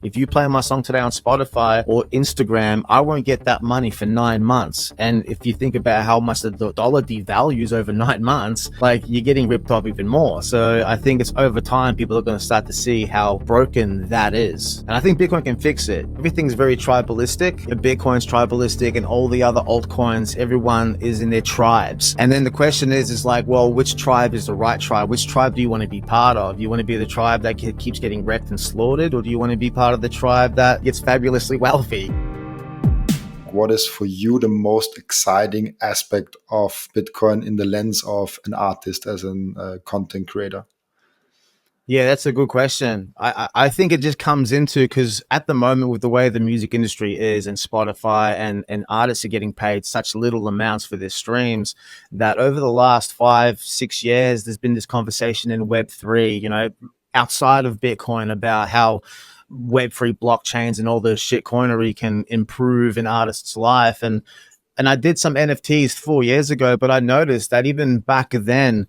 If you play my song today on Spotify or Instagram, I won't get that money for 9 months. And if you think about how much the dollar devalues over 9 months, like you're getting ripped off even more. So I think it's over time, people are going to start to see how broken that is. And I think Bitcoin can fix it. Everything's very tribalistic. Bitcoin's tribalistic and all the other altcoins, everyone is in their tribes. And then the question is like, well, which tribe is the right tribe? Which tribe do you want to be part of? Do you want to be the tribe that keeps getting wrecked and slaughtered? Or do you want to be part of the tribe that gets fabulously wealthy? What is for you the most exciting aspect of Bitcoin in the lens of an artist as a content creator? Yeah, that's a good question. I think it just comes into, because at the moment with the way the music industry is and Spotify and artists are getting paid such little amounts for their streams, that over the last 5-6 years, there's been this conversation in Web3, you know, outside of Bitcoin, about how Web3 blockchains and all the shitcoinery can improve an artist's life. And I did some NFTs 4 years ago, but I noticed that even back then,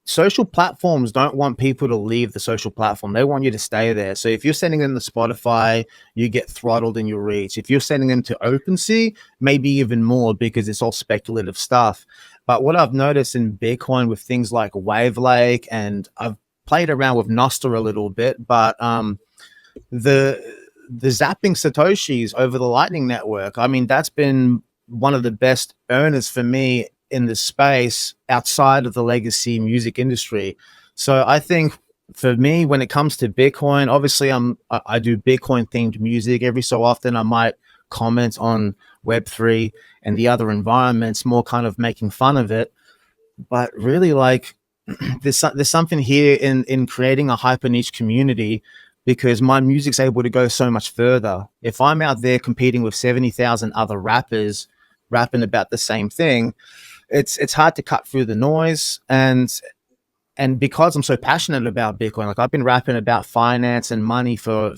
social platforms don't want people to leave the social platform. They want you to stay there. So if you're sending them to Spotify, you get throttled in your reach. If you're sending them to OpenSea, maybe even more, because it's all speculative stuff. But what I've noticed in Bitcoin with things like Wavelake, and I've played around with Nostr a little bit, but the zapping Satoshis over the Lightning Network, I mean, that's been one of the best earners for me in the space outside of the legacy music industry. So I think for me, when it comes to Bitcoin, obviously I do Bitcoin themed music. Every so often I might comment on Web3 and the other environments, more kind of making fun of it. But really, like, there's something here in creating a hyper niche community, because my music's able to go so much further. If I'm out there competing with 70,000 other rappers rapping about the same thing, it's hard to cut through the noise. And because I'm so passionate about Bitcoin, like I've been rapping about finance and money for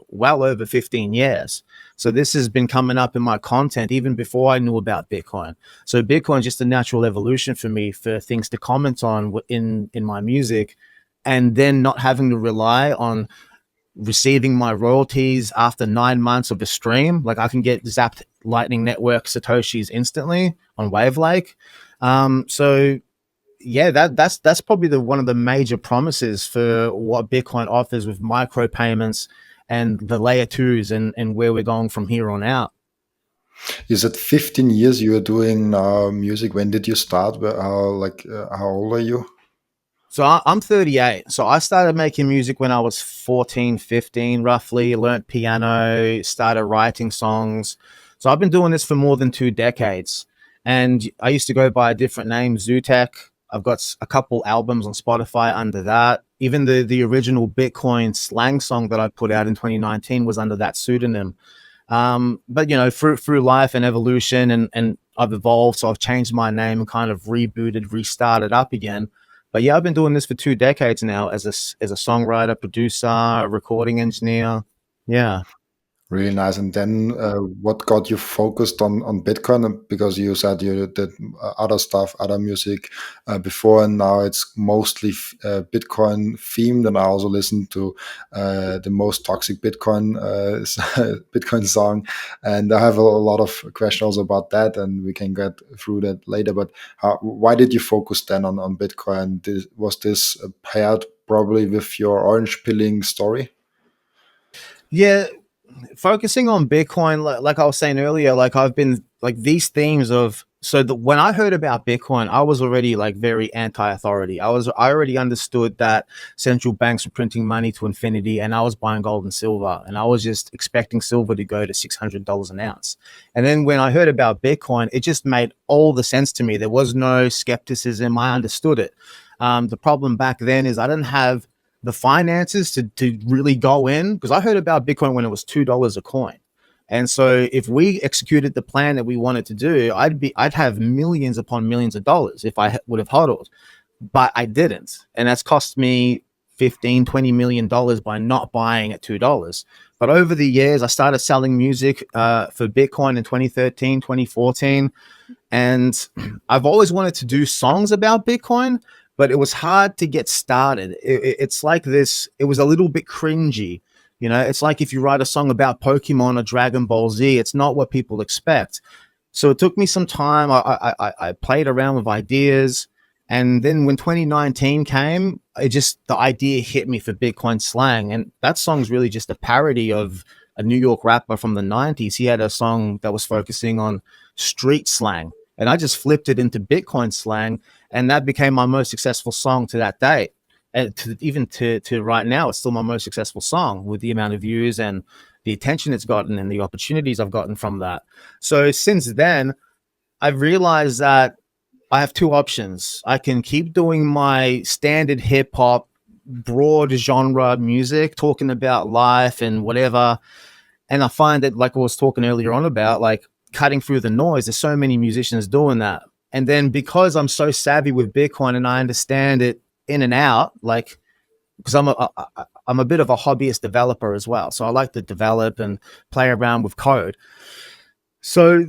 well over 15 years. So this has been coming up in my content even before I knew about Bitcoin. So Bitcoin is just a natural evolution for me, for things to comment on in my music, and then not having to rely on receiving my royalties after 9 months of a stream. Like I can get zapped Lightning Network Satoshis instantly on Wavelake. So yeah, that's probably one of the major promises for what Bitcoin offers, with micropayments and the layer twos, and where we're going from here on out. You said 15 years you are doing music. When did you start? How old are you? So I'm 38. So I started making music when I was 14, 15, roughly. Learned piano, started writing songs. So I've been doing this for more than 2 decades. And I used to go by a different name, Zootek. I've got a couple albums on Spotify under that. Even the original Bitcoin slang song that I put out in 2019 was under that pseudonym. But, you know, through life and evolution, and I've evolved. So I've changed my name and kind of rebooted, restarted up again. But yeah, I've been doing this for 2 decades now as a songwriter, producer, recording engineer. Yeah. Really nice. And then what got you focused on Bitcoin? Because you said you did other stuff, other music before, and now it's mostly Bitcoin themed. And I also listened to the most toxic Bitcoin Bitcoin song, and I have a lot of questions about that, and we can get through that later. But why did you focus then on Bitcoin? Was this paired probably with your orange pilling story? Yeah. Focusing on Bitcoin, like I was saying earlier, like I've been like these themes of, so when I heard about Bitcoin, I was already like very anti-authority. I already understood that central banks were printing money to infinity, and I was buying gold and silver, and I was just expecting silver to go to $600 an ounce. And then when I heard about Bitcoin, it just made all the sense to me. There was no skepticism. I understood it. The problem back then is I didn't have the finances to really go in, because I heard about Bitcoin when it was $2 a coin. And so if we executed the plan that we wanted to do, I'd have millions upon millions of dollars if I would have hodled, but I didn't. And that's cost me 15, $20 million by not buying at $2. But over the years, I started selling music for Bitcoin in 2013, 2014. And I've always wanted to do songs about Bitcoin, but it was hard to get started. It's like this, it was a little bit cringy You know, it's like if you write a song about Pokemon or Dragon Ball Z, it's not what people expect. So it took me some time. I played around with ideas. And then when 2019 came, it just, the idea hit me for Bitcoin slang. And that song's really just a parody of a New York rapper from the 90s. He had a song that was focusing on street slang. And I just flipped it into Bitcoin slang. And that became my most successful song to that date. And to right now, it's still my most successful song with the amount of views and the attention it's gotten and the opportunities I've gotten from that. So since then, I've realized that I have two options. I can keep doing my standard hip hop, broad genre music, talking about life and whatever. And I find that, like I was talking earlier on about, like cutting through the noise, there's so many musicians doing that. And then because I'm so savvy with Bitcoin and I understand it in and out, like, because I'm a bit of a hobbyist developer as well. So I like to develop and play around with code. So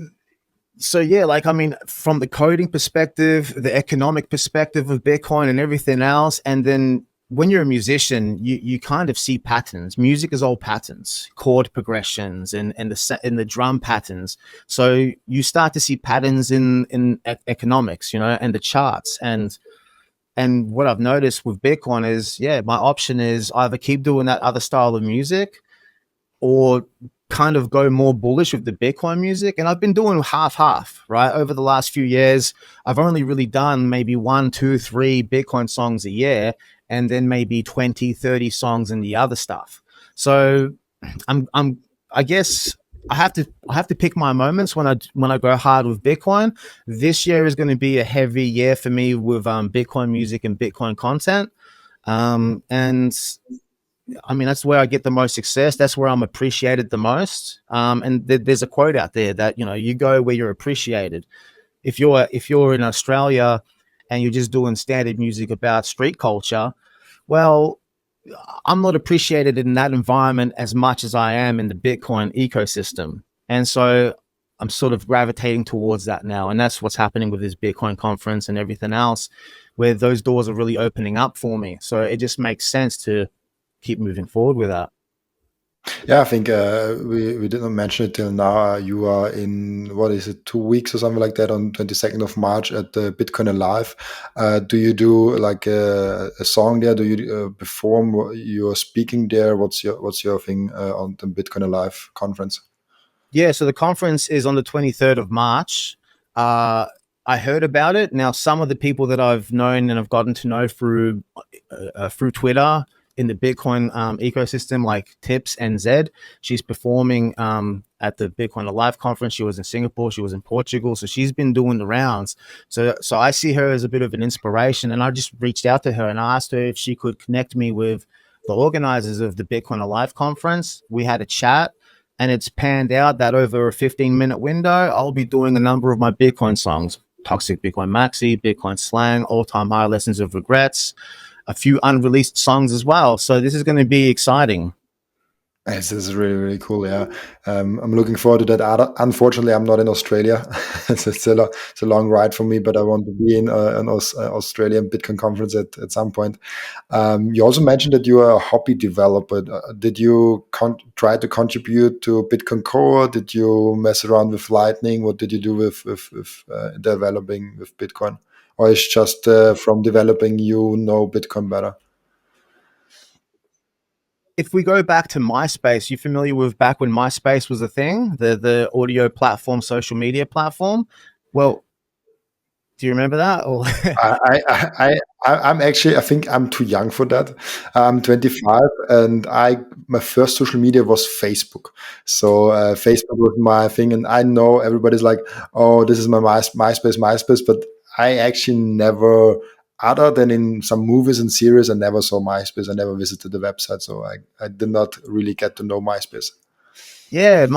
yeah, like, I mean, from the coding perspective, the economic perspective of Bitcoin and everything else, and then when you're a musician, you kind of see patterns. Music is all patterns, chord progressions, and the drum patterns. So you start to see patterns in economics, you know, and the charts. And what I've noticed with Bitcoin is, yeah, my option is either keep doing that other style of music or kind of go more bullish with the Bitcoin music. And I've been doing half, right? Over the last few years, I've only really done maybe 1, 2, 3 Bitcoin songs a year, and then maybe 20, 30 songs in the other stuff. So I guess I have to pick my moments when I go hard with Bitcoin. This year is going to be a heavy year for me with Bitcoin music and Bitcoin content. And I mean, that's where I get the most success. That's where I'm appreciated the most. And there's a quote out there that, you know, you go where you're appreciated. If you're in Australia and you're just doing standard music about street culture, well, I'm not appreciated in that environment as much as I am in the Bitcoin ecosystem. And so I'm sort of gravitating towards that now. And that's what's happening with this Bitcoin conference and everything else, where those doors are really opening up for me. So it just makes sense to keep moving forward with that. Yeah, I think we did not mention it till now. You are in, what is it, 2 weeks or something like that, on 22nd of March at the Bitcoin Alive. Do you do like a song there? Do you perform? You're speaking there. What's your thing on the Bitcoin Alive conference? Yeah, so the conference is on the 23rd of March. Uh, I heard about it. Now, some of the people that I've known and I've gotten to know through Twitter in the Bitcoin ecosystem, like Tips and Zed, she's performing at the Bitcoin Alive conference. She was in Singapore, she was in Portugal, so she's been doing the rounds. So I see her as a bit of an inspiration, and I just reached out to her and I asked her if she could connect me with the organizers of the Bitcoin Alive conference. We had a chat, and it's panned out that over a 15-minute window, I'll be doing a number of my Bitcoin songs: Toxic Bitcoin Maxi, Bitcoin Slang, All Time High, Lessons of Regrets, a few unreleased songs as well. So this is going to be exciting. This is really, really cool. Yeah, I'm looking forward to that. Unfortunately, I'm not in Australia. It's a long ride for me, but I want to be in an Australian Bitcoin conference at some point. You also mentioned that you are a hobby developer. Did you try to contribute to Bitcoin Core? Did you mess around with Lightning? What did you do with developing with Bitcoin? Or is just from developing you know Bitcoin better? If we go back to MySpace, you familiar with back when MySpace was a thing, the audio platform, social media platform? Well, do you remember that? Or I'm actually, I think I'm too young for that. I'm 25, and my first social media was Facebook. So Facebook was my thing, and I know everybody's like, "Oh, this is my MySpace," but I actually never, other than in some movies and series, I never saw MySpace. I never visited the website, so I did not really get to know MySpace. yeah,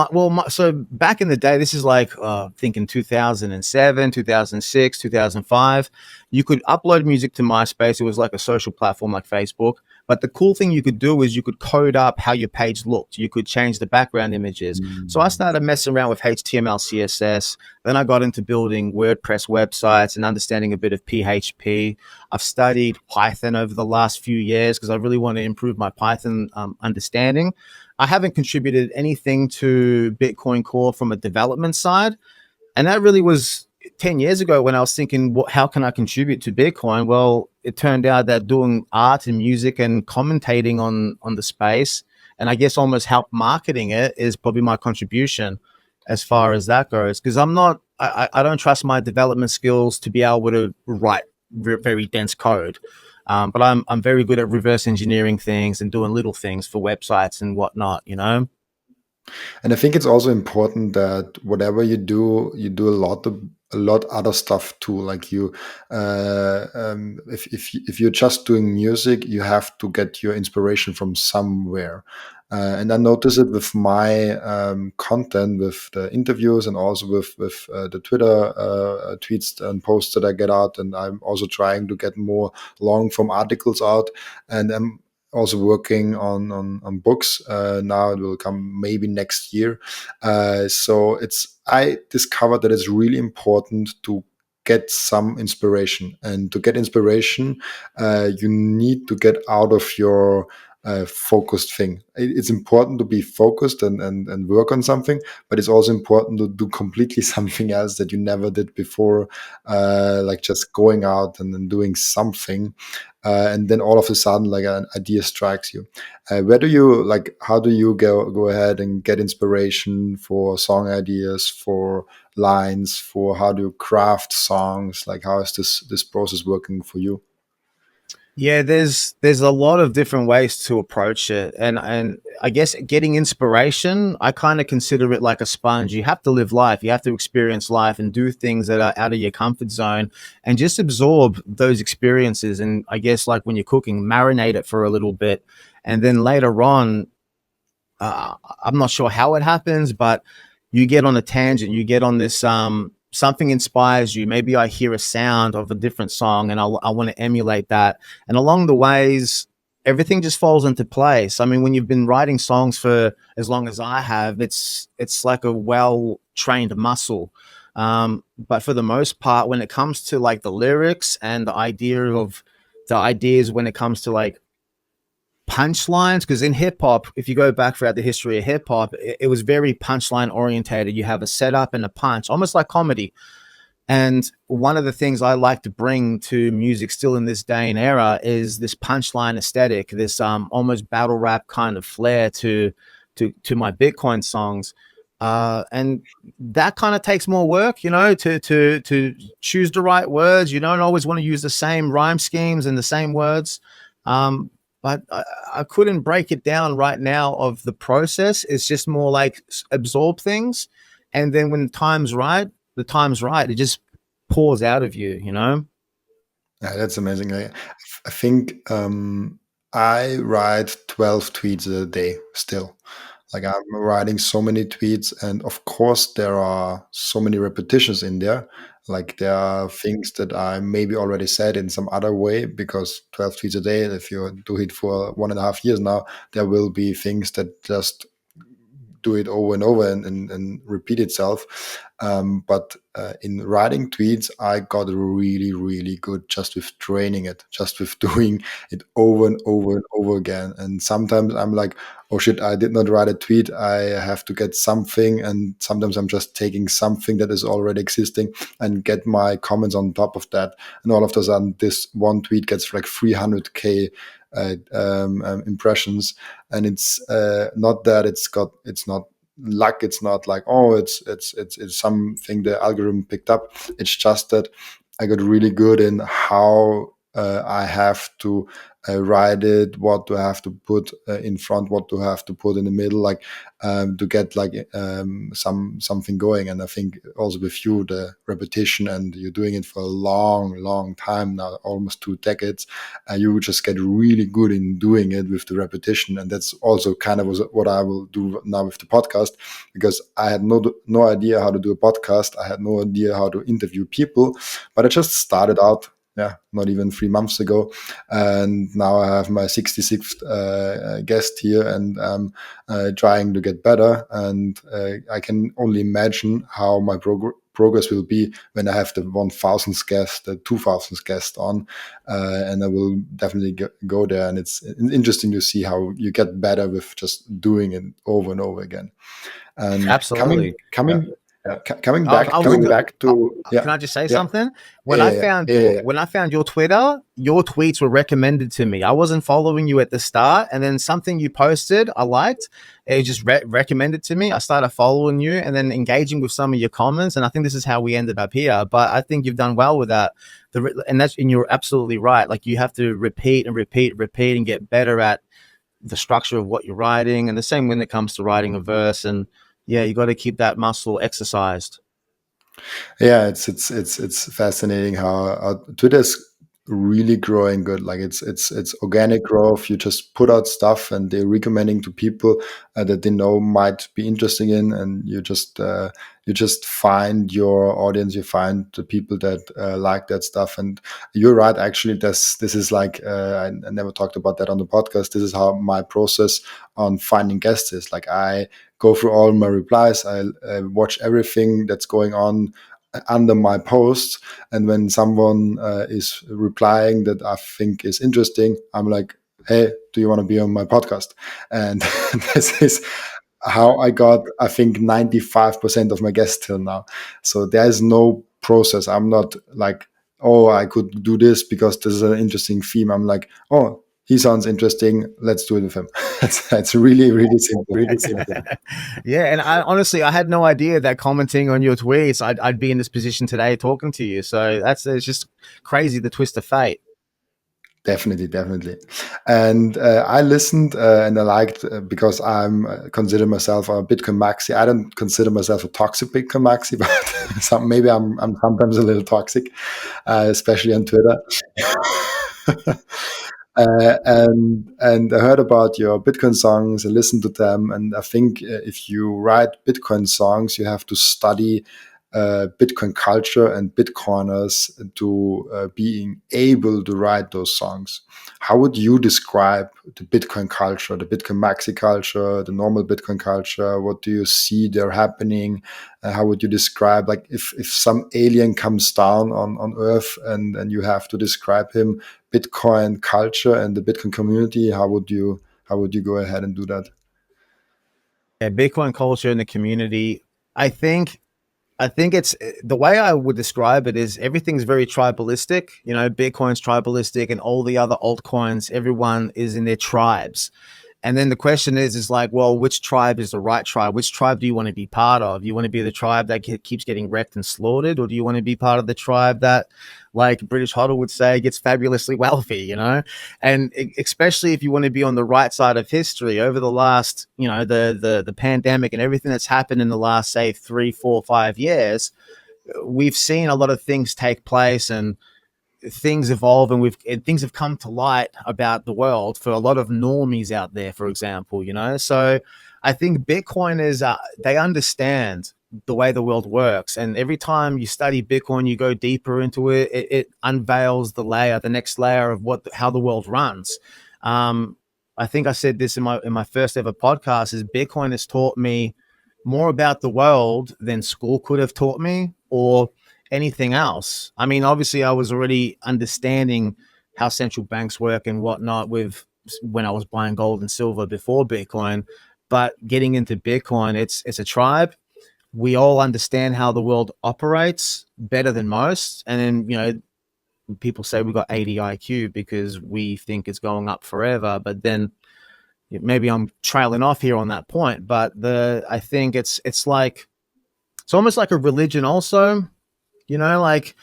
so back in the day, this is like thinking 2007, 2006, 2005. You could upload music to MySpace. It was like a social platform like Facebook. But the cool thing you could do is you could code up how your page looked. You could change the background images. So I Mm. started messing around with HTML, CSS. Then I got into building WordPress websites and understanding a bit of PHP. I've studied Python over the last few years because I really want to improve my Python understanding. I haven't contributed anything to Bitcoin Core from a development side. And that really was 10 years ago when I was thinking, how can I contribute to Bitcoin? Well, it turned out that doing art and music and commentating on the space, and I guess almost help marketing it, is probably my contribution as far as that goes. Because I don't trust my development skills to be able to write very dense code. But I'm very good at reverse engineering things and doing little things for websites and whatnot, you know? And I think it's also important that whatever you do a lot other stuff too. Like if you're just doing music, you have to get your inspiration from somewhere. And I notice it with my content, with the interviews, and also with the Twitter tweets and posts that I get out. And I'm also trying to get more long form articles out. And I'm also working on books. Now it will come maybe next year. So it's I discovered that it's really important to get some inspiration, and to get inspiration, you need to get out of your focused thing. It's important to be focused and work on something, but it's also important to do completely something else that you never did before, like just going out and then doing something, and then all of a sudden like an idea strikes you. Where do you like how do you go ahead and get inspiration for song ideas, for lines, for how do you craft songs? Like how is this process working for you? Yeah, there's a lot of different ways to approach it, and I guess getting inspiration, I kind of consider it like a sponge. You have to live life, you have to experience life, and do things that are out of your comfort zone, and just absorb those experiences. And I guess like when you're cooking, marinate it for a little bit, and then later on, I'm not sure how it happens, but you get on a tangent. You get on this something inspires you. Maybe I hear a sound of a different song, and I want to emulate that. And along the ways, everything just falls into place. I mean, when you've been writing songs for as long as I have, it's like a well trained muscle. But for the most part, when it comes to like the lyrics and the ideas when it comes to like punchlines, because in hip hop, if you go back throughout the history of hip hop, it was very punchline orientated. You have a setup and a punch, almost like comedy. And one of the things I like to bring to music still in this day and era is this punchline aesthetic, this almost battle rap kind of flair to my Bitcoin songs. And that kind of takes more work, you know, to choose the right words. You don't always want to use the same rhyme schemes and the same words. Um, but I couldn't break it down right now of the process. It's just more like absorb things, and then when the time's right. It just pours out of you, you know? Yeah, that's amazing. I think I write 12 tweets a day still. Like I'm writing so many tweets, and of course there are so many repetitions in there. Like there are things that I maybe already said in some other way, because 12 tweets a day, if you do it for 1.5 years now, there will be things that just do it over and over and repeat itself. But in writing tweets, I got really, really good just with training it, just with doing it over and over and over again. And sometimes I'm like, oh shit, I did not write a tweet. I have to get something. And sometimes I'm just taking something that is already existing and get my comments on top of that. And all of a sudden, this one tweet gets like 300K impressions. And it's not that it's not luck. It's not like, oh, it's something the algorithm picked up. It's just that I got really good in how I have to write it, what do I have to put in front, what do I have to put in the middle, like to get like something going. And I think also with you, the repetition, and you're doing it for a long, long time now, almost 2 decades, you just get really good in doing it with the repetition. And that's also kind of what I will do now with the podcast, because I had no idea how to do a podcast. I had no idea how to interview people, but I just started out. Yeah, not even 3 months ago, and now I have my 66th guest here, and trying to get better. And I can only imagine how my progress will be when I have the 1,000th guest, the 2,000th guest on, and I will definitely go there. And it's interesting to see how you get better with just doing it over and over again. And Absolutely. coming back I was to Can I just say yeah something? yeah yeah. When I found your Twitter, your tweets were recommended to me. I wasn't following you at the start, and then something you posted I liked. It just recommended to me. I started following you and then engaging with some of your comments, and I think this is how we ended up here. But I think you've done well with that. And you're absolutely right. Like you have to repeat and repeat, repeat, and get better at the structure of what you're writing. And the same when it comes to writing a verse. And yeah, you got to keep that muscle exercised. Yeah, it's fascinating how Twitter's really growing good. Like it's organic growth. You just put out stuff, and they're recommending to people that they know might be interesting in, and you just find your audience. You find the people that like that stuff. And you're right. Actually, this is like I never talked about that on the podcast. This is how my process on finding guests is. Like I go through all my replies. I watch everything that's going on under my posts, and when someone is replying that I think is interesting, I'm like, hey, do you want to be on my podcast? And this is how I got, I think, 95% of my guests till now. So there is no process. I'm not like, oh, I could do this because this is an interesting theme. I'm like, oh, he sounds interesting, let's do it with him. It's really really simple. Yeah, and I honestly I had no idea that commenting on your tweets I'd be in this position today talking to you. So it's just crazy, the twist of fate. Definitely. And I listened and I liked because I'm consider myself a Bitcoin maxi. I don't consider myself a toxic Bitcoin maxi, but maybe I'm sometimes a little toxic, especially on Twitter. And I heard about your Bitcoin songs. I listened to them, and I think if you write Bitcoin songs, you have to study Bitcoin culture and Bitcoiners to being able to write those songs. How would you describe the Bitcoin culture, the Bitcoin maxi culture, the normal Bitcoin culture? What do you see there happening? How would you describe, like, if some alien comes down on Earth and you have to describe him, Bitcoin culture and the Bitcoin community? How would you go ahead and do that? Yeah, Bitcoin culture in the community. I think I think it's the way I would describe it is everything's very tribalistic. You know, Bitcoin's tribalistic, and all the other altcoins, everyone is in their tribes. And then the question is like, well, which tribe is the right tribe? Which tribe do you want to be part of? You want to be the tribe that keeps getting wrecked and slaughtered, or do you want to be part of the tribe that, like British Hodl would say, gets fabulously wealthy? You know, and especially if you want to be on the right side of history over the last, you know, the pandemic and everything that's happened in the last, say, 3, 4, 5 years, we've seen a lot of things take place and things evolve, and things have come to light about the world for a lot of normies out there, for example, you know. So I think Bitcoiners, they understand the way the world works, and every time you study Bitcoin, you go deeper into it, it unveils the next layer of how the world runs. I think I said this in my first ever podcast, is Bitcoin has taught me more about the world than school could have taught me, or anything else. I mean, obviously, I was already understanding how central banks work and whatnot with when I was buying gold and silver before Bitcoin. But getting into Bitcoin, it's a tribe. We all understand how the world operates better than most. And then, you know, people say we got 80 IQ because we think it's going up forever. But then maybe I'm trailing off here on that point. But I think it's like it's almost like a religion also, you know, like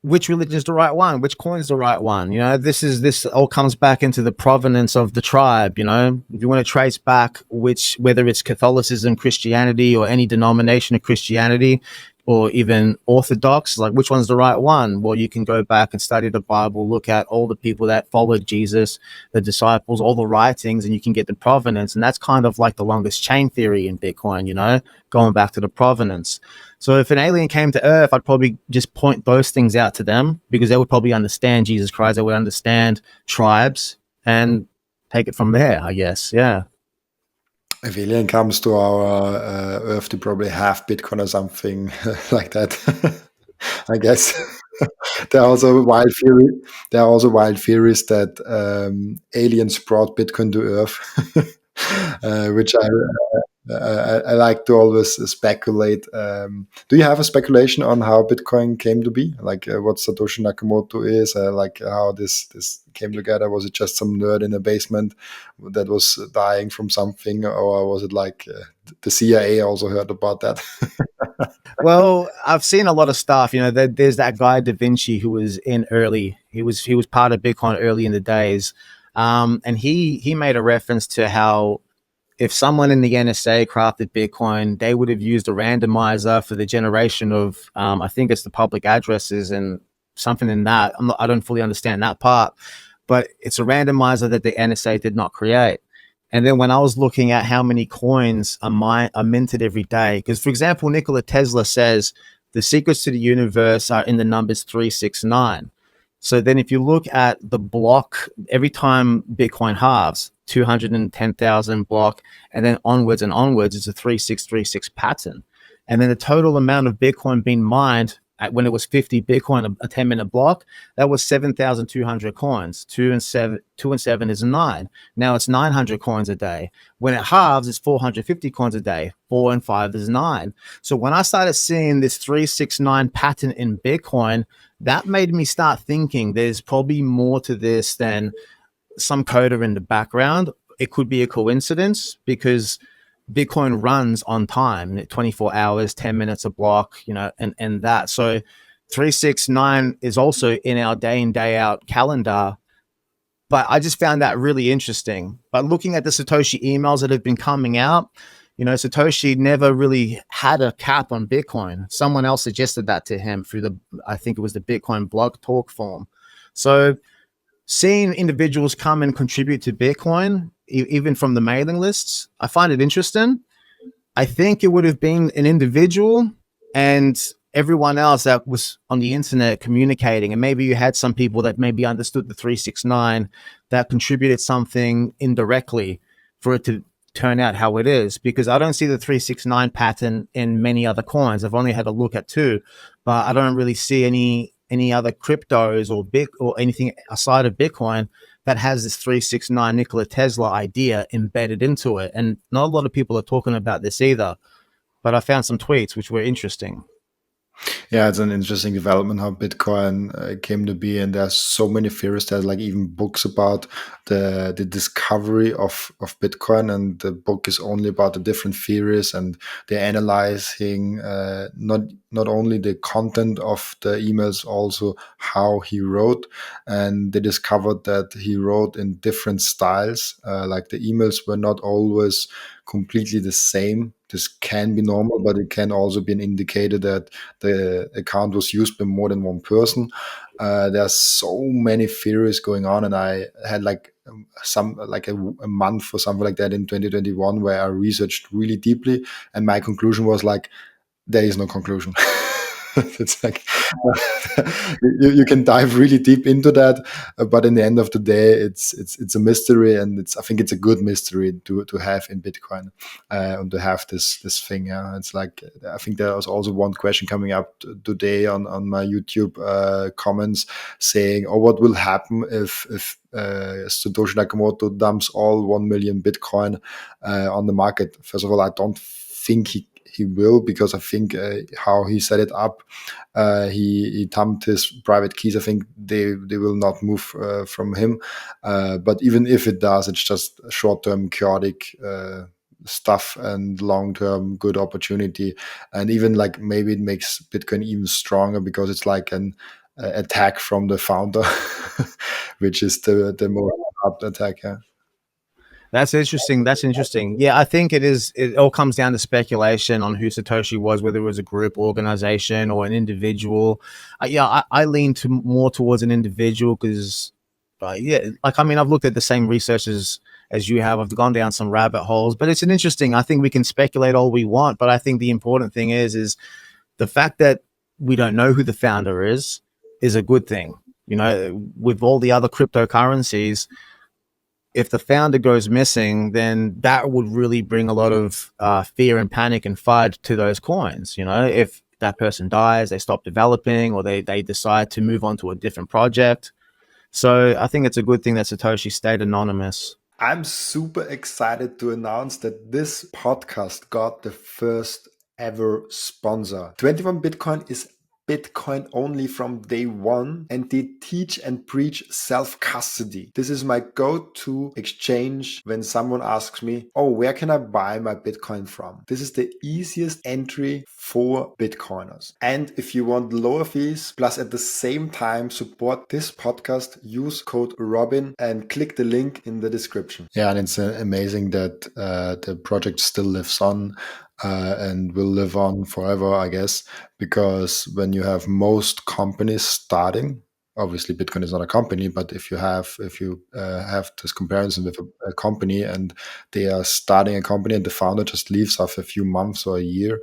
which religion is the right one, which coin is the right one. You know, this all comes back into the provenance of the tribe. You know, if you want to trace back whether it's Catholicism, Christianity, or any denomination of Christianity, or even Orthodox, like which one's the right one? Well, you can go back and study the Bible, look at all the people that followed Jesus, the disciples, all the writings, and you can get the provenance. And that's kind of like the longest chain theory in Bitcoin, you know, going back to the provenance. So if an alien came to Earth, I'd probably just point those things out to them because they would probably understand Jesus Christ. They would understand tribes and take it from there, I guess. Yeah. If alien comes to our Earth, they probably have Bitcoin or something like that. I guess. there are also wild theory. There are also wild theories that aliens brought Bitcoin to Earth, which I like to always speculate. Do you have a speculation on how Bitcoin came to be? Like what Satoshi Nakamoto is? Like how this came together? Was it just some nerd in a basement that was dying from something, or was it like the CIA also heard about that? Well, I've seen a lot of stuff. There's that guy Da Vinci who was in early. He was part of Bitcoin early in the days, and he made a reference to how if someone in the NSA crafted Bitcoin, they would have used a randomizer for the generation of, I think it's the public addresses and something in that. I don't fully understand that part, but it's a randomizer that the NSA did not create. And then when I was looking at how many coins are minted every day, because for example, Nikola Tesla says the secrets to the universe are in the numbers 369. So then if you look at the block, every time Bitcoin halves, 210,000 block, and then onwards, it's a 3636 pattern. And then the total amount of Bitcoin being mined when it was 50 Bitcoin a 10-minute block, that was 7,200 coins. Two and seven is 9. Now it's 900 coins a day. When it halves, it's 450 coins a day. 4 and 5 is 9. So when I started seeing this 369 pattern in Bitcoin, that made me start thinking there's probably more to this than some coder in the background. It could be a coincidence because Bitcoin runs on time, 24 hours, 10 minutes a block, and that. So 369 is also in our day in, day out calendar. But I just found that really interesting. But looking at the Satoshi emails that have been coming out, Satoshi never really had a cap on Bitcoin. Someone else suggested that to him through I think it was the Bitcoin blog talk form. So seeing individuals come and contribute to Bitcoin, even from the mailing lists, I find it interesting. I think it would have been an individual and everyone else that was on the internet communicating. And maybe you had some people that maybe understood the 369 that contributed something indirectly for it to turn out how it is. Because I don't see the 369 pattern in many other coins. I've only had a look at two, but I don't really see any other cryptos or anything aside of Bitcoin that has this 369 Nikola Tesla idea embedded into it. And not a lot of people are talking about this either, but I found some tweets which were interesting. Yeah, it's an interesting development how Bitcoin came to be, and there's so many theories. There's like even books about the discovery of Bitcoin, and the book is only about the different theories, and they're analyzing not only the content of the emails, also how he wrote, and they discovered that he wrote in different styles. Like the emails were not always completely the same. This can be normal, but it can also be an indicator that the account was used by more than one person. There's so many theories going on, and I had like a month or something like that in 2021 where I researched really deeply, and my conclusion was like there is no conclusion. It's like you can dive really deep into that, but in the end of the day, it's a mystery, and I think it's a good mystery to have in Bitcoin, and to have this thing. Yeah, it's like I think there was also one question coming up today on my YouTube comments saying, "Oh, what will happen if Satoshi Nakamoto dumps all 1 million Bitcoin on the market?" First of all, I don't think he will, because I think how he set it up, he dumped his private keys. I think they will not move from him. But even if it does, it's just short term chaotic stuff and long term good opportunity. And even like maybe it makes Bitcoin even stronger because it's like an attack from the founder, which is the more hard attack. Yeah. That's interesting. That's interesting. Yeah, I think it is. It all comes down to speculation on who Satoshi was, whether it was a group, organization, or an individual. Yeah, I lean more towards an individual because, yeah, like I mean, I've looked at the same research as you have. I've gone down some rabbit holes, but it's an interesting. I think we can speculate all we want, but I think the important thing is the fact that we don't know who the founder is a good thing. With all the other cryptocurrencies, if the founder goes missing, then that would really bring a lot of fear and panic and FUD to those coins. You know, if that person dies, they stop developing, or they decide to move on to a different project. So I think it's a good thing that Satoshi stayed anonymous. I'm super excited to announce that this podcast got the first ever sponsor. 21 Bitcoin is Bitcoin only from day one, and they teach and preach self custody. This is my go to exchange when someone asks me, oh, where can I buy my Bitcoin from? This is the easiest entry for Bitcoiners. And if you want lower fees, plus at the same time support this podcast, use code Robin and click the link in the description. Yeah, and it's amazing that the project still lives on. And will live on forever, I guess, because when you have most companies starting, obviously Bitcoin is not a company, but if you have this comparison with a company and they are starting a company and the founder just leaves after a few months or a year,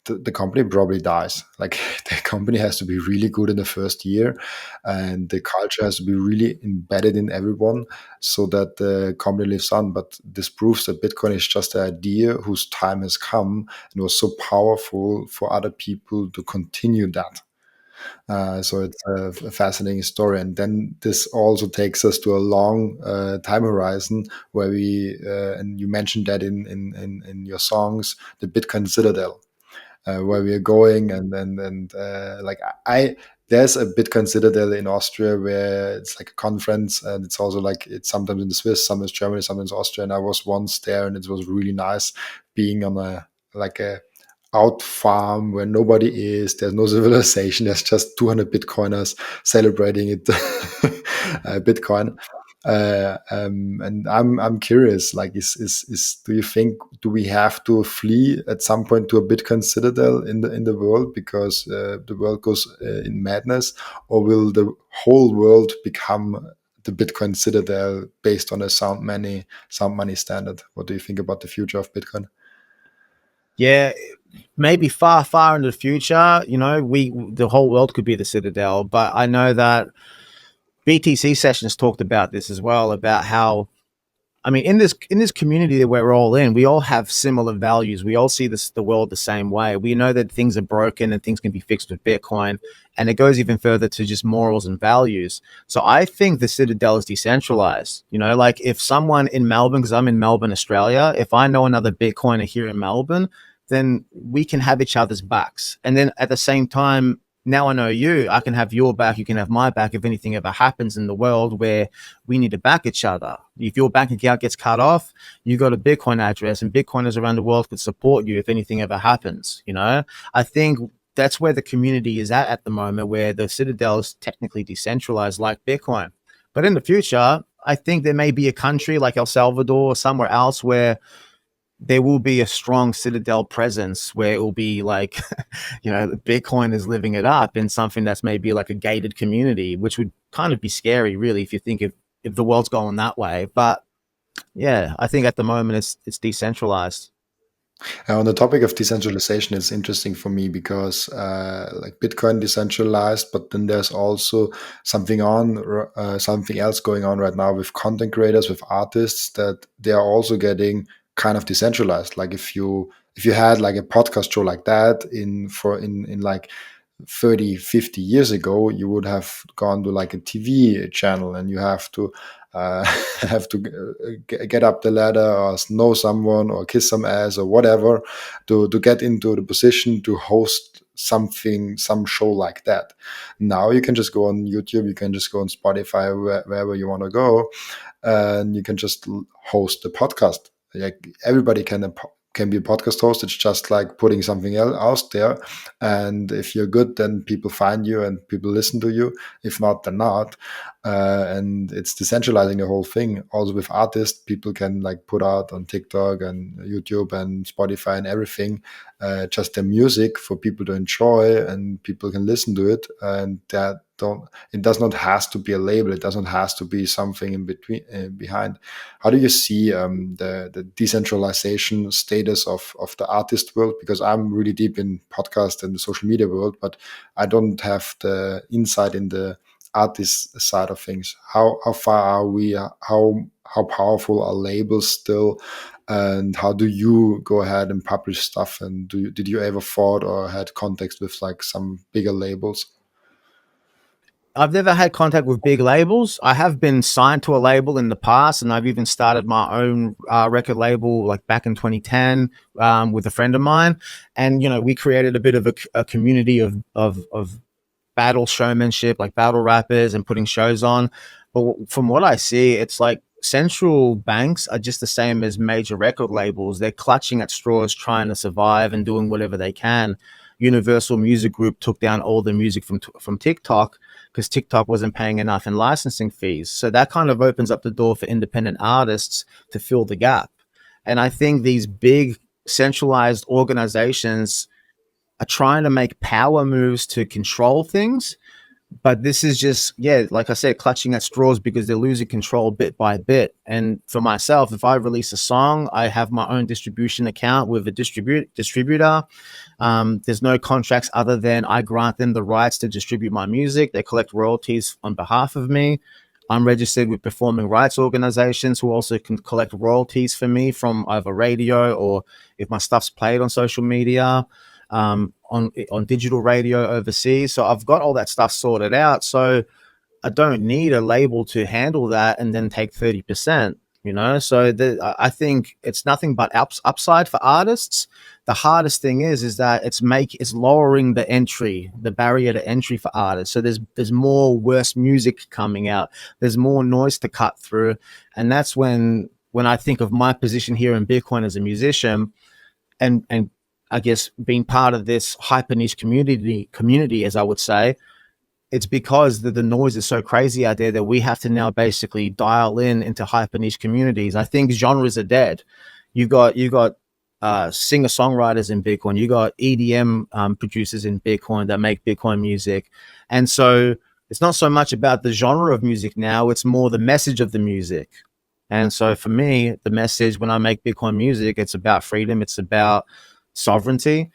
the company probably dies. Like the company has to be really good in the first year, and the culture has to be really embedded in everyone so that the company lives on. But this proves that Bitcoin is just an idea whose time has come and was so powerful for other people to continue that. So it's a fascinating story. And then this also takes us to a long time horizon where and you mentioned that in your songs, the Bitcoin citadel, where we are going, and like I there's a Bitcoin citadel in Austria where it's like a conference, and it's also like it's sometimes in the Swiss, sometimes Germany, sometimes Austria. And I was once there, and it was really nice being on a out farm where nobody is. There's no civilization. There's just 200 Bitcoiners celebrating it, Bitcoin. And I'm curious. Like, is do you think do we have to flee at some point to a Bitcoin citadel in the world because the world goes in madness, or will the whole world become the Bitcoin citadel based on a sound money standard? What do you think about the future of Bitcoin? Yeah, maybe far, far into the future, you know, the whole world could be the citadel. But I know that BTC sessions talked about this as well, about how, I mean, in this community that we're all in, we all have similar values. We all see the world the same way. We know that things are broken and things can be fixed with Bitcoin, and it goes even further to just morals and values. So I think the Citadel is decentralized. You know, like if someone in Melbourne, because I'm in Melbourne, Australia, if I know another Bitcoiner here in Melbourne, then we can have each other's backs. And then at the same time, now I know you, I can have your back, you can have my back if anything ever happens in the world where we need to back each other. If your bank account gets cut off, you got a Bitcoin address, and Bitcoiners around the world could support you if anything ever happens. You know, I think that's where the community is at the moment, where the Citadel is technically decentralized like Bitcoin. But in the future, I think there may be a country like El Salvador or somewhere else where there will be a strong Citadel presence, where it will be like, you know, Bitcoin is living it up in something that's maybe like a gated community, which would kind of be scary, really, if you think if the world's going that way. But yeah, I think at the moment it's decentralized. On the topic of decentralization, it's interesting for me because like Bitcoin decentralized, but then there's also something else going on right now with content creators, with artists, that they are also getting kind of decentralized. Like if you had like a podcast show like that in like 30, 50 years ago, you would have gone to like a TV channel, and you have to uh, have to get up the ladder or know someone or kiss some ass or whatever to get into the position to host some show like that. Now you can just go on YouTube, you can just go on Spotify, wherever you want to go, and you can just host the podcast. Like everybody can be a podcast host. It's just like putting something else out there, and if you're good, then people find you and people listen to you. If not, then not. And it's decentralizing the whole thing. Also with artists, people can like put out on TikTok and YouTube and Spotify and everything, just their music for people to enjoy, and people can listen to it, and that don't it does not has to be a label. It doesn't has to be something in between, behind. How do you see the decentralization status of the artist world? Because I'm really deep in podcast and the social media world, but I don't have the insight in the artist side of things. How far are we? How how powerful are labels still, and how do you go ahead and publish stuff? And did you ever thought or had context with like some bigger labels? I've never had contact with big labels. I have been signed to a label in the past, and I've even started my own record label like back in 2010 with a friend of mine. And we created a bit of a community of battle showmanship, like battle rappers and putting shows on. But from what I see, it's like central banks are just the same as major record labels. They're clutching at straws, trying to survive and doing whatever they can. Universal Music Group took down all the music from TikTok because TikTok wasn't paying enough in licensing fees. So that kind of opens up the door for independent artists to fill the gap. And I think these big centralized organizations are trying to make power moves to control things, but this is just, yeah, like I said, clutching at straws because they're losing control bit by bit. And for myself, if I release a song, I have my own distribution account with a distributor. There's no contracts other than I grant them the rights to distribute my music. They collect royalties on behalf of me. I'm registered with performing rights organizations who also can collect royalties for me from either radio or if my stuff's played on social media, on digital radio overseas. So I've got all that stuff sorted out. So I don't need a label to handle that and then take 30%. So I think it's nothing but upside for artists. The hardest thing is that it's lowering the barrier to entry for artists. So there's more worse music coming out. There's more noise to cut through, and that's when I think of my position here in Bitcoin as a musician, and I guess being part of this hyper niche community, as I would say. It's because the noise is so crazy out there that we have to now basically dial into hyper niche communities. I think genres are dead. You got singer songwriters in Bitcoin. You got EDM producers in Bitcoin that make Bitcoin music, and so it's not so much about the genre of music now. It's more the message of the music. And so for me, the message when I make Bitcoin music, it's about freedom. It's about sovereignty,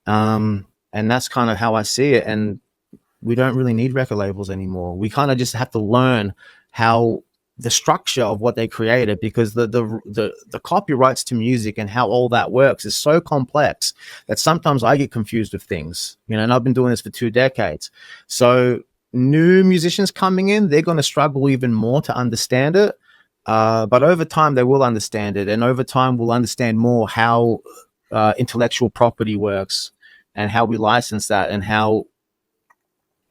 and that's kind of how I see it. And we don't really need record labels anymore. We kind of just have to learn how the structure of what they created, because the copyrights to music and how all that works is so complex that sometimes I get confused with things, and I've been doing this for 2 decades. So new musicians coming in, they're going to struggle even more to understand it. But over time, they will understand it. And over time, we'll understand more how intellectual property works and how we license that and how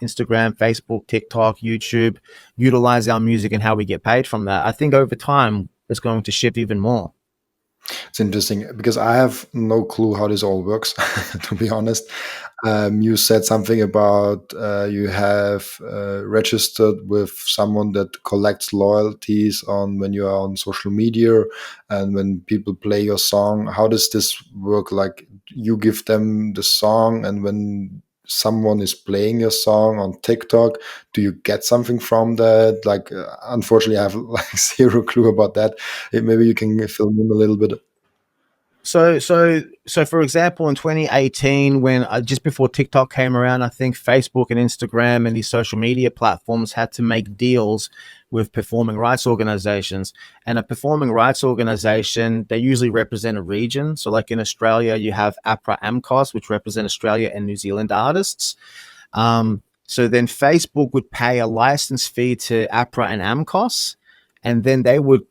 Instagram, Facebook, TikTok, YouTube utilize our music and how we get paid from that. I think over time it's going to shift even more. It's interesting because I have no clue how this all works, to be honest. You said something about you have registered with someone that collects loyalties on when you are on social media and when people play your song. How does this work? Like you give them the song, and when someone is playing your song on TikTok, do you get something from that? Like, unfortunately, I have like zero clue about that. Maybe you can fill me in a little bit. So for example, in 2018, when just before TikTok came around, I think Facebook and Instagram and these social media platforms had to make deals with performing rights organizations. And a performing rights organization, they usually represent a region. So like in Australia, you have APRA AMCOS, which represent Australia and New Zealand artists. So then Facebook would pay a license fee to APRA and AMCOS, and then they would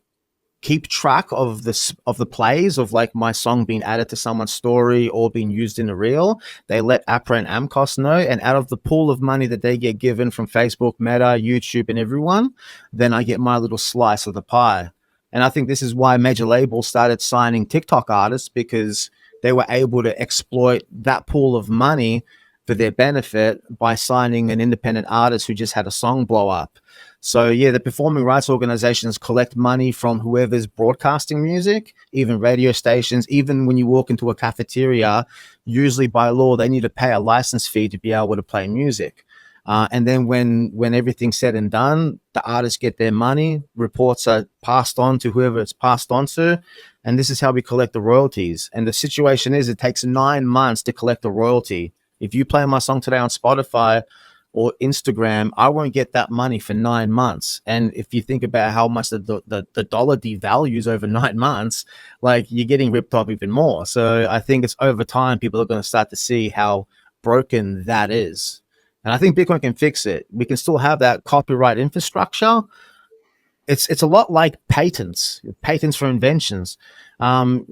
keep track of the plays of like my song being added to someone's story or being used in a reel. They let APRA and AMCOS know, and out of the pool of money that they get given from Facebook, Meta, YouTube, and everyone, then I get my little slice of the pie. And I think this is why major labels started signing TikTok artists, because they were able to exploit that pool of money for their benefit by signing an independent artist who just had a song blow up. So yeah, the performing rights organizations collect money from whoever's broadcasting music, even radio stations. Even when you walk into a cafeteria, usually by law, they need to pay a license fee to be able to play music. And then when everything's said and done, the artists get their money, reports are passed on to whoever it's passed on to, and this is how we collect the royalties. And the situation is it takes 9 months to collect a royalty. If you play my song today on Spotify, or Instagram, I won't get that money for 9 months. And if you think about how much the dollar devalues over 9 months, like you're getting ripped off even more. So I think it's over time, people are going to start to see how broken that is. And I think Bitcoin can fix it. We can still have that copyright infrastructure. It's a lot like patents for inventions. And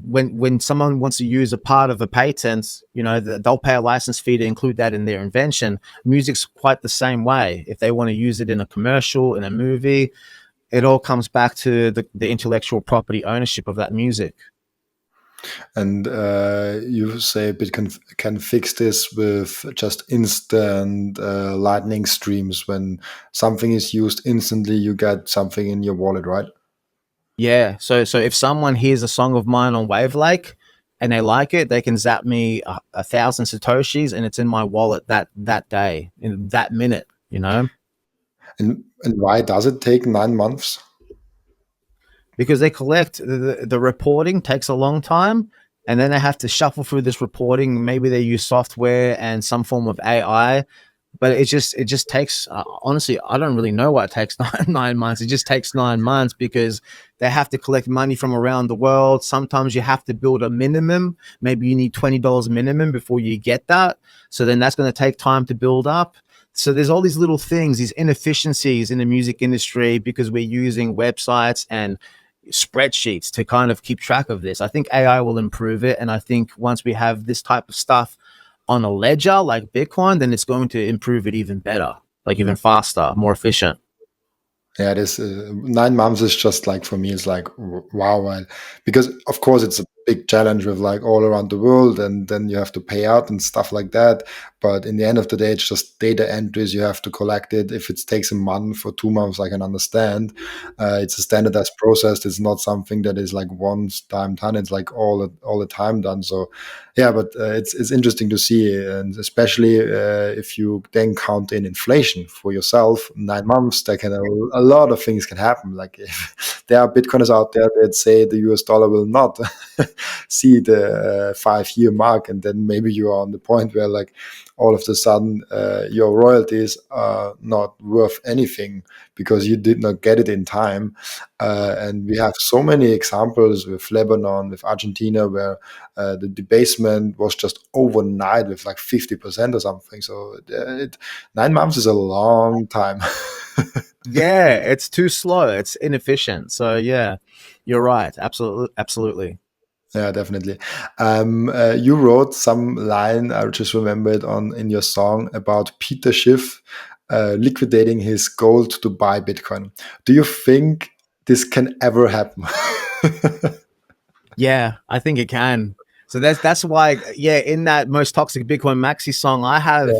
when someone wants to use a part of a patent, they'll pay a license fee to include that in their invention. Music's quite the same way. If they want to use it in a commercial, in a movie, it all comes back to the intellectual property ownership of that music. And you say Bitcoin can fix this with just instant lightning streams. When something is used instantly, you get something in your wallet, right? Yeah. So if someone hears a song of mine on Wavelake and they like it, they can zap me 1,000 satoshis, and it's in my wallet that day, in that minute. And why does it take 9 months? Because they collect the reporting takes a long time, and then they have to shuffle through this reporting. Maybe they use software and some form of AI, but it just takes, honestly, I don't really know why it takes 9 months. It just takes 9 months because they have to collect money from around the world. Sometimes you have to build a minimum. Maybe you need $20 minimum before you get that, so then that's going to take time to build up. So there's all these little things, these inefficiencies in the music industry, because we're using websites and spreadsheets to kind of keep track of this. I think AI will improve it, and I think once we have this type of stuff on a ledger like Bitcoin, then it's going to improve it even better, like even faster, more efficient. Yeah, this 9 months is just like, for me, it's like wow, because of course it's a big challenge with like all around the world, and then you have to pay out and stuff like that. But in the end of the day, it's just data entries. You have to collect it. If it takes a month or 2 months, I can understand. It's a standardized process. It's not something that is like once time done. It's like all the time done. So yeah, but it's interesting to see, and especially if you then count in inflation for yourself, 9 months, there can a lot of things can happen. Like if there are Bitcoiners out there that say the US dollar will not see the 5 year mark, and then maybe you are on the point where like all of a sudden your royalties are not worth anything because you did not get it in time. And we have so many examples with Lebanon, with Argentina, where the debasement was just overnight with like 50% or something. So 9 months is a long time. Yeah, it's too slow. It's inefficient. So yeah, you're right. Absolutely, absolutely. Yeah, definitely. You wrote some line, I just remembered, on in your song about Peter Schiff liquidating his gold to buy Bitcoin. Do you think this can ever happen? Yeah, I think it can. So that's why, yeah, in that Most Toxic Bitcoin Maxi song, I have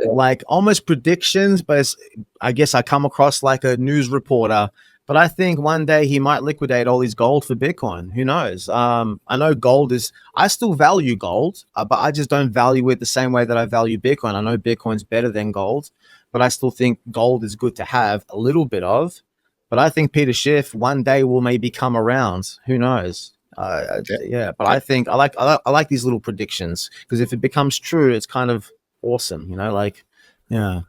like almost predictions, but I guess I come across like a news reporter. But I think one day he might liquidate all his gold for Bitcoin. Who knows? I know gold is. I still value gold, but I just don't value it the same way that I value Bitcoin. I know Bitcoin's better than gold, but I still think gold is good to have a little bit of. But I think Peter Schiff one day will maybe come around. Who knows? Yeah. Yeah, but I like these little predictions, because if it becomes true, it's kind of awesome. Like, yeah.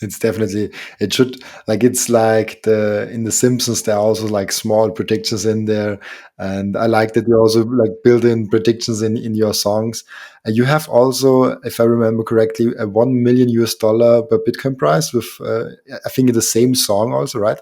It's definitely, it should, like, it's like the in the Simpsons there are also like small predictions in there, and I like that you also like build in predictions in your songs. And you have also, if I remember correctly, a 1 million US dollar per Bitcoin price with I think in the same song also, right?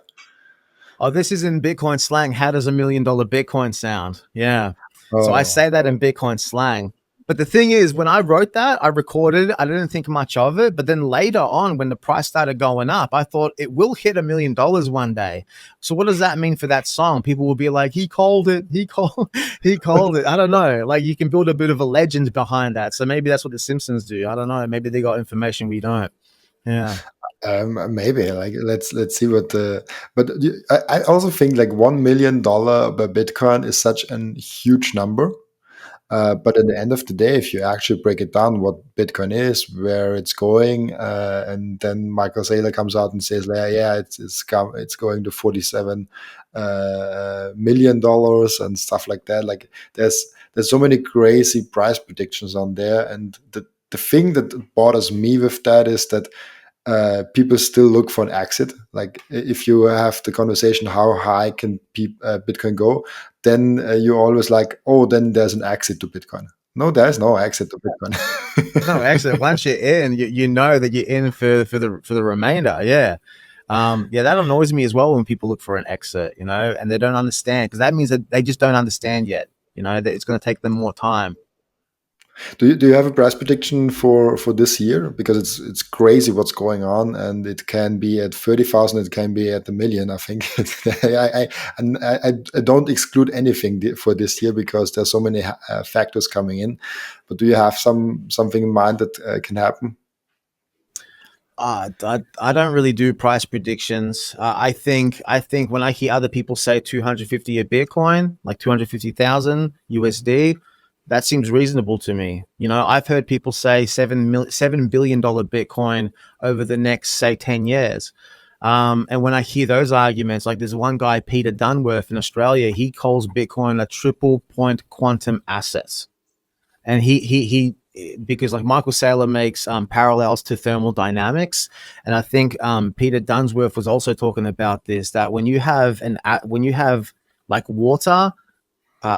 Oh, this is in Bitcoin slang. How does $1 million Bitcoin sound? Yeah. So I Oh, say that in Bitcoin slang. But the thing is, when I wrote that, I recorded it. I didn't think much of it. But then later on, when the price started going up, I thought it will hit $1 million one day. So what does that mean for that song? People will be like, he called it. He called, he called it. I don't know. Like, you can build a bit of a legend behind that. So maybe that's what the Simpsons do. I don't know. Maybe they got information we don't. Yeah. maybe like let's see what the, but I also think like $1 million per Bitcoin is such a huge number. But at the end of the day, if you actually break it down, what Bitcoin is, where it's going, and then Michael Saylor comes out and says, "Yeah, it's going to $47 million and stuff like that." Like there's so many crazy price predictions on there, and the the thing that bothers me with that is that people still look for an exit. Like if you have the conversation, how high can Bitcoin go? Then you're always like, oh, then there's an exit to Bitcoin. No, there's no exit to No, Bitcoin. actually, once you're in, you know that you're in for the remainder. Yeah. Yeah, that annoys me as well when people look for an exit, you know, and they don't understand, because that means that they just don't understand yet, you know, that it's going to take them more time. Do you have a price prediction for this year? Because it's crazy what's going on, and it can be at 30,000, it can be at a million. I think I don't exclude anything for this year because there's so many factors coming in. But do you have something in mind that can happen? I don't really do price predictions. I think when I hear other people say 250 a Bitcoin, like 250,000 USD, that seems reasonable to me. You know, I've heard people say $7 billion Bitcoin over the next, say, 10 years. And when I hear those arguments, like there's one guy, Peter Dunworth in Australia, he calls Bitcoin a triple point quantum asset. And he because like Michael Saylor makes parallels to thermodynamics, and I think Peter Dunsworth was also talking about this, that when you have like water,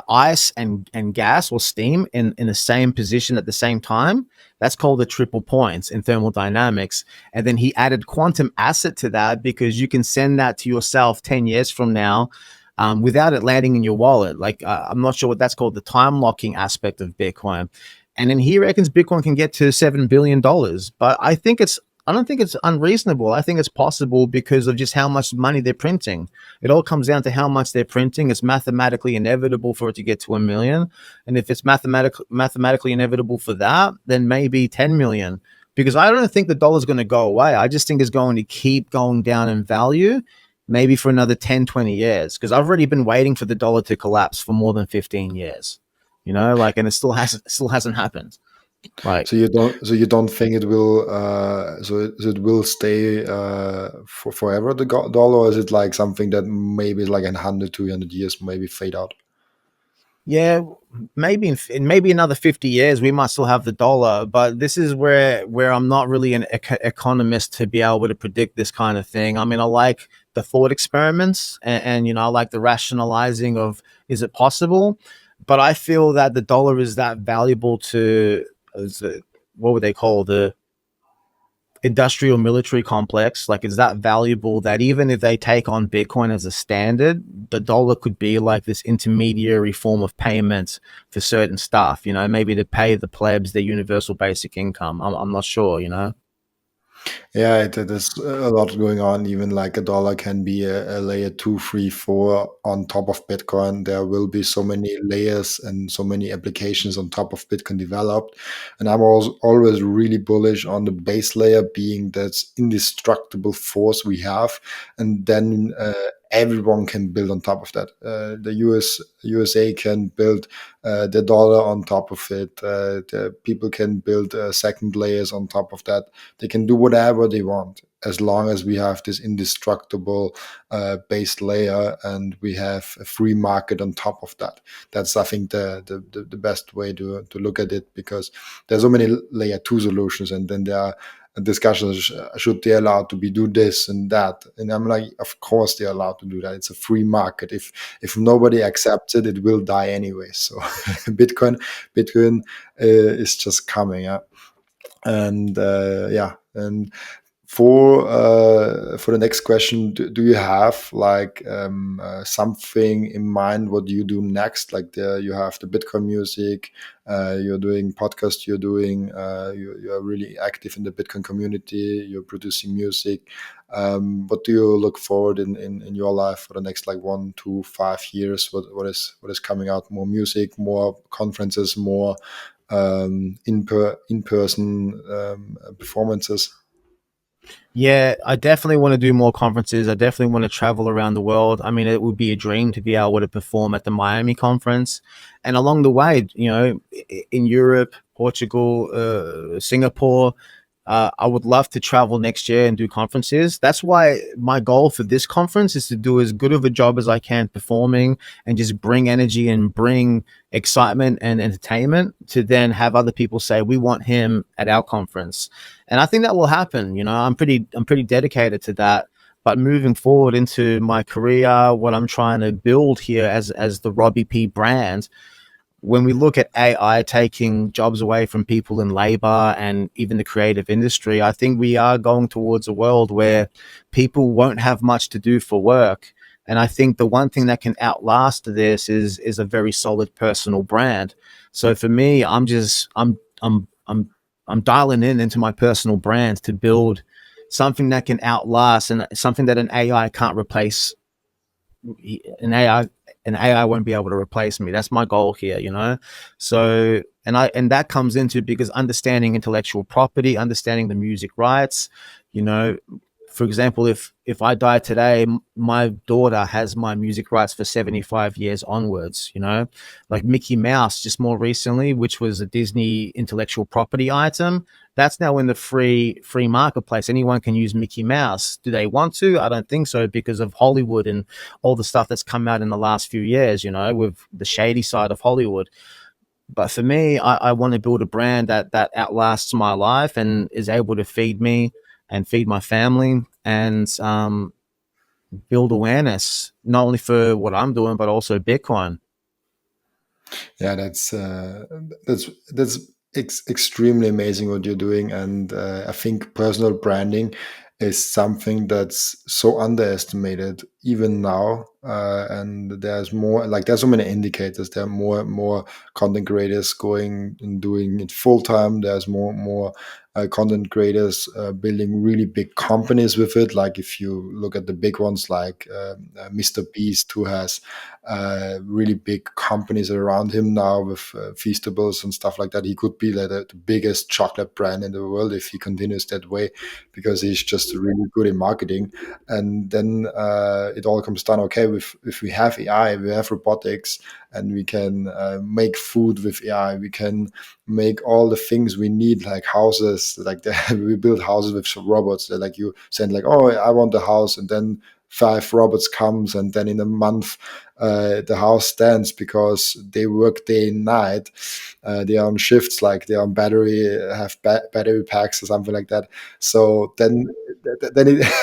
ice and gas or steam in the same position at the same time, that's called a triple point in thermodynamics. And then he added quantum asset to that because you can send that to yourself 10 years from now, without it landing in your wallet. Like I'm not sure what that's called, the time locking aspect of Bitcoin. And then he reckons Bitcoin can get to $7 billion. But I don't think it's unreasonable. I think it's possible because of just how much money they're printing. It all comes down to how much they're printing. It's mathematically inevitable for it to get to a million. And if it's mathematically inevitable for that, then maybe 10 million. Because I don't think the dollar's going to go away. I just think it's going to keep going down in value, maybe for another 10, 20 years. Because I've already been waiting for the dollar to collapse for more than 15 years. You know, like, and it still hasn't happened. Like, So you don't think it will so it will stay for forever, the dollar, or is it like something that maybe like in 100 200 years maybe fade out? yeah, maybe in maybe another 50 years we might still have the dollar, but this is where I'm not really an economist to be able to predict this kind of thing. I mean, I like the thought experiments, and you know, I like the rationalizing of, is it possible? But I feel that the dollar is that valuable to, what would they call, the industrial military complex, like, is that valuable that even if they take on Bitcoin as a standard, the dollar could be like this intermediary form of payment for certain stuff, you know, maybe to pay the plebs their universal basic income. I'm not sure, you know. Yeah, there's a lot going on. Even like a dollar can be a layer two, three, four on top of Bitcoin. There will be so many layers and so many applications on top of Bitcoin developed. And I'm also always really bullish on the base layer being that indestructible force we have, and then everyone can build on top of that. The USA can build the dollar on top of it. The people can build second layers on top of that. They can do whatever they want as long as we have this indestructible base layer and we have a free market on top of that. That's, I think, the best way to look at it, because there's so many layer two solutions, and then there are discussions, should they allowed to be do this and that, and I'm like, of course they're allowed to do that. It's a free market. If nobody accepts it, it will die anyway. So bitcoin is just coming up. And yeah, and for the next question, do you have like something in mind what you do next? Like you have the Bitcoin music, you're doing podcast, you're really active in the Bitcoin community, you're producing music. What do you look forward in your life for the next like 1 to 5 years? What is coming out? More music, more conferences, more in person performances? Yeah, I definitely want to do more conferences. I definitely want to travel around the world. I mean, it would be a dream to be able to perform at the Miami conference, and along the way, you know, in Europe, Portugal, Singapore, I would love to travel next year and do conferences. That's why my goal for this conference is to do as good of a job as I can performing and just bring energy and bring excitement and entertainment to then have other people say, we want him at our conference. And I think that will happen. You know, I'm pretty dedicated to that. But moving forward into my career, what I'm trying to build here as the Robbie P brand, when we look at AI taking jobs away from people in labor and even the creative industry, I think we are going towards a world where people won't have much to do for work. And I think the one thing that can outlast this is a very solid personal brand. So for me, I'm dialing in into my personal brand to build something that can outlast and something that an AI can't replace. An AI won't be able to replace me. That's my goal here, you know. So and that comes into because understanding intellectual property, understanding the music rights, you know. For example, if I die today, my daughter has my music rights for 75 years onwards, you know. Like Mickey Mouse just more recently, which was a Disney intellectual property item, that's now in the free marketplace. Anyone can use Mickey Mouse. Do they want to? I don't think so because of Hollywood and all the stuff that's come out in the last few years, you know, with the shady side of Hollywood. But for me, I want to build a brand that outlasts my life and is able to feed me and feed my family and build awareness, not only for what I'm doing, but also Bitcoin. Yeah, that's extremely amazing what you're doing, and I think personal branding is something that's so underestimated even now. And there's more, like there's so many indicators. There are more content creators going and doing it full time. There's more content creators building really big companies with it. Like if you look at the big ones like Mr. Beast, who has really big companies around him now with Feastables and stuff like that. He could be like the biggest chocolate brand in the world if he continues that way, because he's just really good in marketing. And then it all comes down, okay, if we have AI, we have robotics, and we can make food with AI, we can make all the things we need, like houses, like we build houses with some robots. They're like you send like, oh, I want a house, and then 5 robots comes, and then in a month the house stands because they work day and night. They are on shifts, like they are on battery, have battery packs or something like that. So then it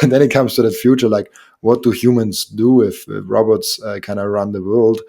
then it comes to the future, like what do humans do if robots kind of run the world?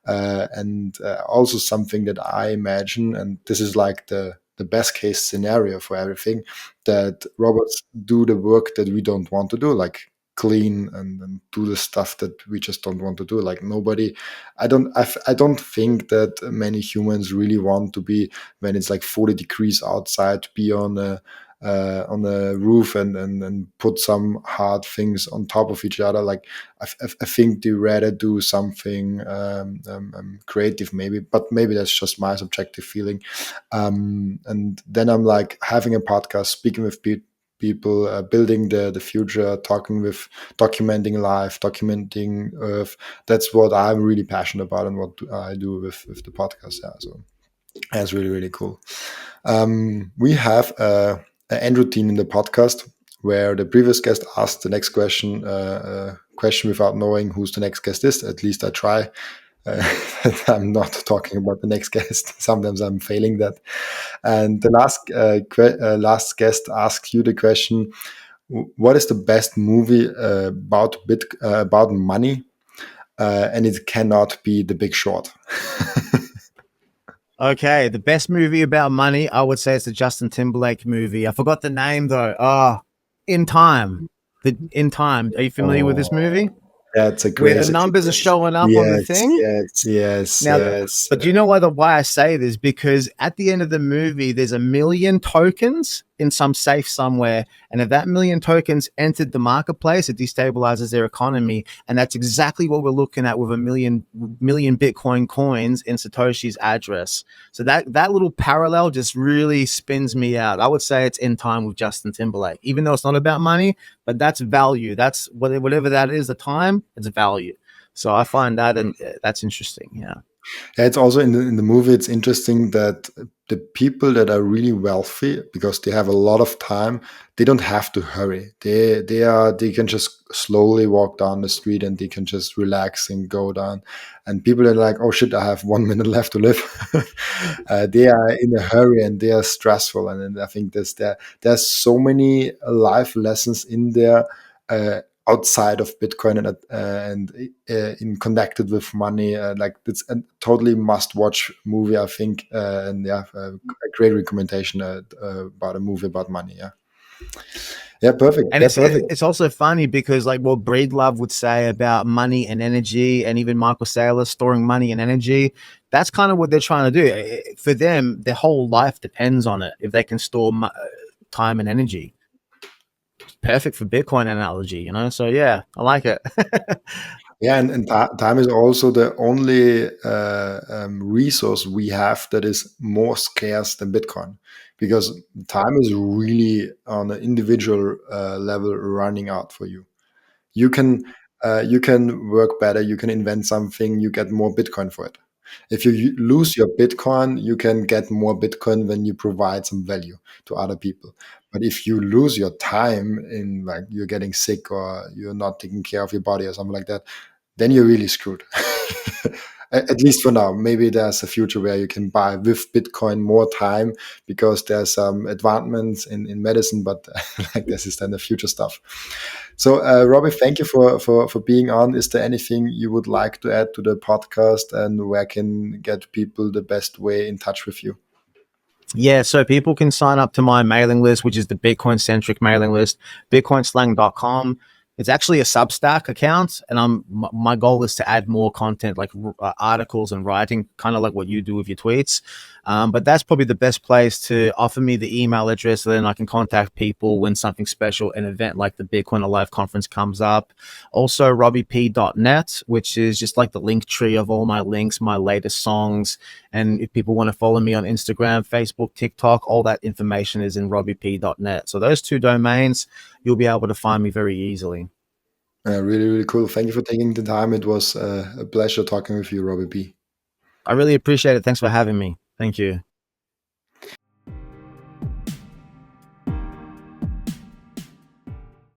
And also something that I imagine, and this is like the best case scenario for everything, that robots do the work that we don't want to do, like clean and do the stuff that we just don't want to do. Like nobody, I don't think that many humans really want to be, when it's like 40 degrees outside, be on a roof and put some hard things on top of each other. Like I think they rather do something creative, maybe, but maybe that's just my subjective feeling. And then I'm like having a podcast, speaking with people, building the future, talking with, documenting life, documenting Earth. That's what I'm really passionate about, and what I do with the podcast. Yeah, so that's really really cool. We have an end routine in the podcast where the previous guest asked the next question without knowing who's the next guest is. At least I try. I'm not talking about the next guest. Sometimes I'm failing that. And the last guest asked you the question: what is the best movie about money? And it cannot be The Big Short. Okay, the best movie about money, I would say it's the Justin Timberlake movie. I forgot the name though. In Time. The In Time. Are you familiar with this Oh, movie? that's a Where the great. numbers are showing up on the Yes, thing? yes, yes, Now, yes. but do you know why I say this? Because at the end of the movie, there's 1 million tokens in some safe somewhere, and if that 1 million tokens entered the marketplace, it destabilizes their economy, and that's exactly what we're looking at with 1 million Bitcoin coins in Satoshi's address. So that little parallel just really spins me out. I would say it's In Time with Justin Timberlake, even though it's not about money, but that's value. That's whatever that is. The time, it's value. So I find that and that's interesting. Yeah. Yeah, it's also in the movie. It's interesting that the people that are really wealthy, because they have a lot of time, they don't have to hurry. They can just slowly walk down the street and they can just relax and go down. And people are like, oh shit, I have 1 minute left to live. They are in a hurry and they are stressful. And I think there's so many life lessons in there. Outside of Bitcoin and in connected with money. Like it's a totally must watch movie, I think. And yeah, a great recommendation about a movie about money. Yeah, yeah, perfect. And Yeah, perfect. it's also funny because like what Breedlove would say about money and energy, and even Michael Saylor storing money and energy, that's kind of what they're trying to do. For them, their whole life depends on it. If they can store time and energy, perfect for Bitcoin analogy, you know. So yeah, I like it. Yeah, and time is also the only resource we have that is more scarce than Bitcoin, because time is really on an individual level running out for you. You can work better, you can invent something, you get more Bitcoin for it. If you lose your Bitcoin, you can get more Bitcoin when you provide some value to other people. But if you lose your time in, like, you're getting sick or you're not taking care of your body or something like that, then you're really screwed. At least for now. Maybe there's a future where you can buy with Bitcoin more time because there's some advancements in medicine, but like this is then the future stuff. So, Robbie, thank you for being on. Is there anything you would like to add to the podcast, and where can get people the best way in touch with you? Yeah, so people can sign up to my mailing list, which is the Bitcoin centric mailing list, bitcoinslang.com. It's actually a Substack account, and my goal is to add more content like articles and writing, kind of like what you do with your tweets. But that's probably the best place to offer me the email address, so then I can contact people when something special, an event like the Bitcoin Alive conference comes up. Also, RobbieP.net, which is just like the link tree of all my links, my latest songs, and if people want to follow me on Instagram, Facebook, TikTok, all that information is in RobbieP.net. So those two domains, you'll be able to find me very easily. Really, really cool. Thank you for taking the time. It was a pleasure talking with you, Robbie P. I really appreciate it. Thanks for having me. Thank you.